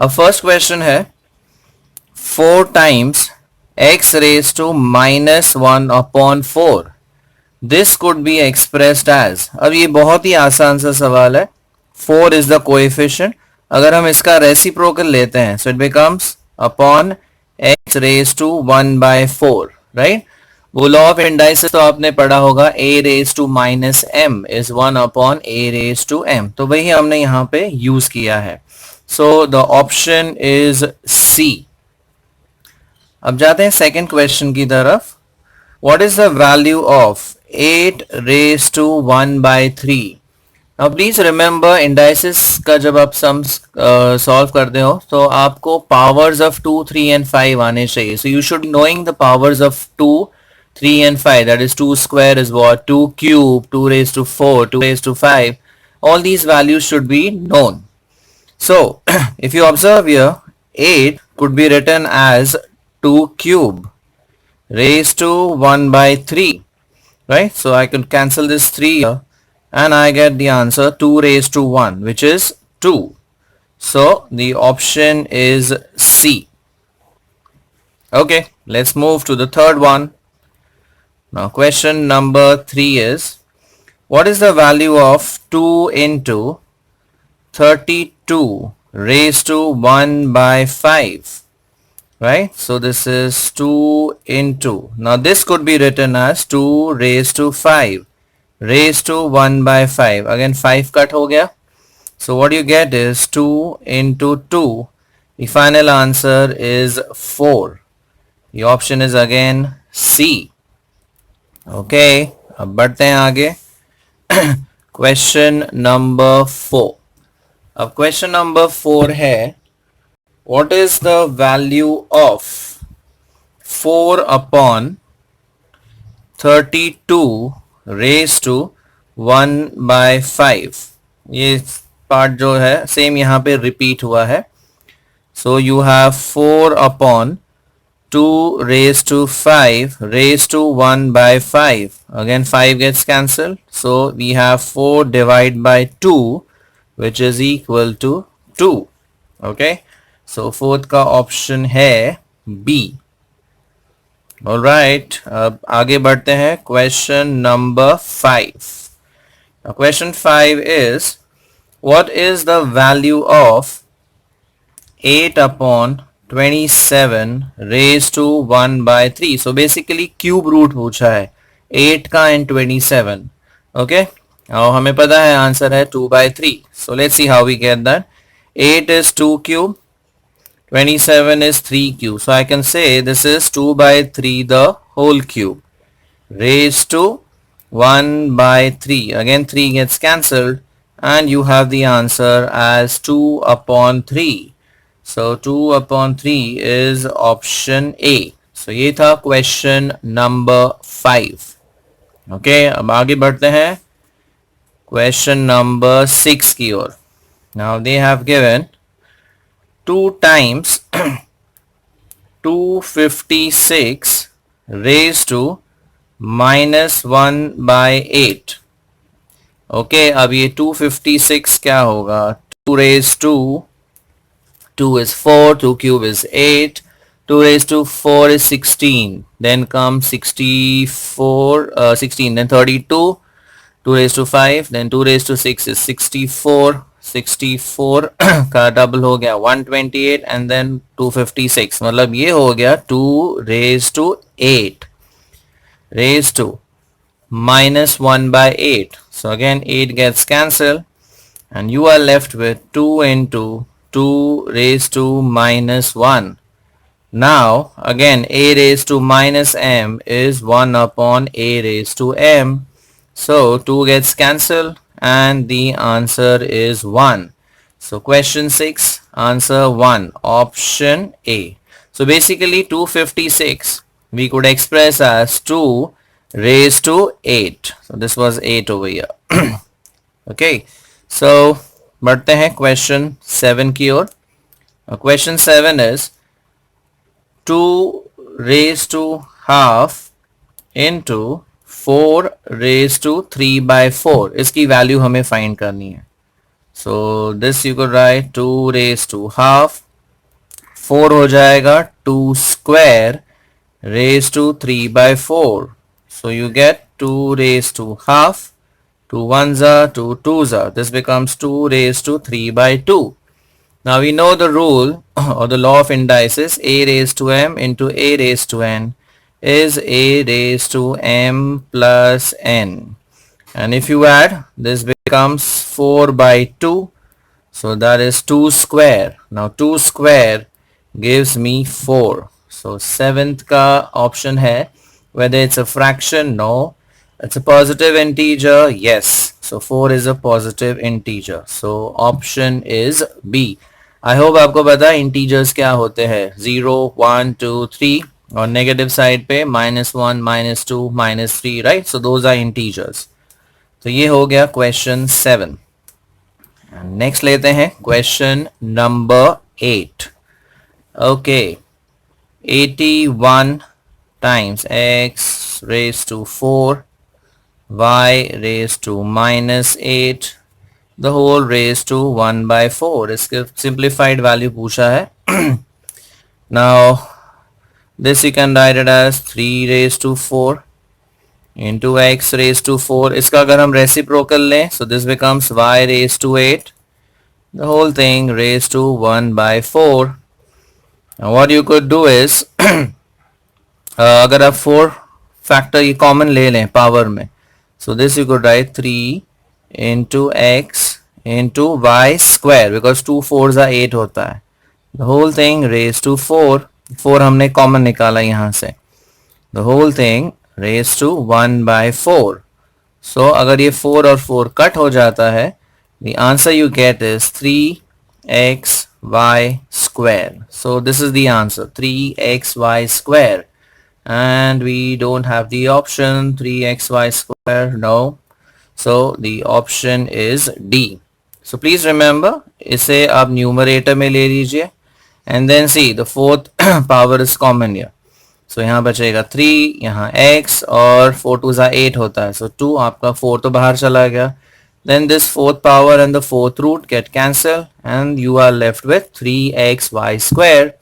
अब first question है 4 times x raised to minus 1 upon 4. This could be expressed as, अब ये बहुत ही आसान सा सवाल है. 4 इज द कोएफिशिएंट. अगर हम इसका रेसिप्रोकल लेते हैं so it becomes upon x raise to 1 by 4, right. वो लॉ ऑफ इंडाइसिस तो आपने पढ़ा होगा, a raise to minus m is 1 upon a raise to m. तो वही हमने यहाँ पे यूज किया है. So the option is C. अब जाते हैं सेकेंड क्वेश्चन की तरफ. What is the value of 8 raised to 1 by 3? Now please remember indices का जब आप sums solve करते हो तो आपको powers of 2, 3 and 5 आने चाहिए. So you should knowing the powers of 2, 3 and 5. That is 2 square is what? 2 cube, 2 raised to 4, 2 raised to 5. All these values should be known. So if you observe here, 8 could be written as 2 cube raised to 1 by 3, right? So I could cancel this 3 here and I get the answer 2 raised to 1, which is 2. So the option is C. Okay, let's move to the third one. Now question number 3 is, what is the value of 2 into 32 raised to 1 by 5? Right, so this is 2 into, now this could be written as 2 raised to 5 raised to 1 by 5. Again 5 cut ho gaya, so what you get is 2 into 2. The final answer is 4. The option is again C. Okay, अब बढ़ते हैं आगे. Question number 4. अब question number 4 है, what is the value of 4 upon 32 raised to 1 by 5? ये part जो है same यहाँ पे रिपीट हुआ है. So you have 4 upon 2 raised to 5 raised to 1 by 5. Again 5 gets cancelled. So we have 4 divided by 2, which is equal to 2. Okay. So fourth का option है B. Alright, अब आगे बढ़ते हैं. Question number 5. Now question 5 is, what is the value of 8 upon 27 raised to 1 by 3? So basically cube root पूछा है 8 का and 27. Okay, now हमें पता है आंसर है 2 by 3. So let's see how we get that. 8 is 2 cube, 27 is 3 cube. So I can say this is 2 by 3 the whole cube raised to 1 by 3. Again 3 gets cancelled and you have the answer as 2 upon 3. So 2 upon 3 is option A. So ये था question number 5. Okay, अब आगे बढ़ते हैं question number 6 की ओर. Now they have given 2 times 256 raised to minus 1 by 8. Okay, अब ये 256 क्या होगा? 2 raised to 2 is 4, 2 cube is 8, 2 raised to 4 is 16, then comes 64, 16, then 32, 2 raised to 5, then 2 raised to 6 is 64, 64 का डबल हो गया 128 and then 256. मतलब ये हो गया 2 raised to 8 raised to minus 1 by 8. So again 8 gets cancelled and you are left with 2 into 2 raised to minus 1. Now again a raised to minus m is 1 upon a raised to m. So 2 gets cancelled and the answer is 1. So question 6, answer 1, option A. So basically 256 we could express as 2 raised to 8. So this was 8 over here. Okay, so बढ़ते हैं question 7 की ओर. Question 7 is 2 raised to half into 4 raised to 3 by 4. इसकी value हमें find करनी है. So this you could write 2 raised to half 4 हो जाएगा 2 square raised to 3 by 4. So you get 2 raised to half. 2 ones are 2 twos are. This becomes 2 raised to 3 by 2. Now we know the rule or the law of indices. A raised to m into a raised to n is a raised to m plus n. And if you add, this becomes 4 by 2. So that is 2 square. Now 2 square gives me 4. So seventh का option है. Whether it's a fraction, no. It's a positive integer, yes. So 4 is a positive integer. So option is B. I hope आपको पता है integers क्या होते हैं. 0, 1, 2, 3 और negative side पे -1, -2, -3, right? So those are integers. तो ये हो गया question 7. नेक्स्ट लेते हैं question number 8. Okay 81 times x raise to 4 y raise to -8 the whole raise to 1 by 4. इसके सिंप्लीफाइड वैल्यू पूछा है. Now this you can write it as 3 raise to 4 into x raised to 4. इसका अगर हम reciprocal लें, so this becomes y raised to 8, the whole thing raised to 1 by 4. Now what you could do is अगर आप 4 factor ये common ले लें power में, so this you could write 3 into x into y square because 2 4s are 8 होता है. The whole thing raised to 4. 4 हमने common निकाला यहाँ से. The whole thing raised to 1 by 4. So अगर ये 4 और 4 कट हो जाता है, the answer you get is 3xy square. So this is the answer, 3xy square. And we don't have the option 3xy square, no. So the option is D. So please remember, इसे आप numerator में ले लीजिए. And then see, the fourth power is common here. So यहाँ बचेगा 3, यहाँ x और 4 2s are 8 होता है. So 2 आपका 4 तो बाहर चला गया. Then this fourth power and the fourth root get cancelled and you are left with 3xy square.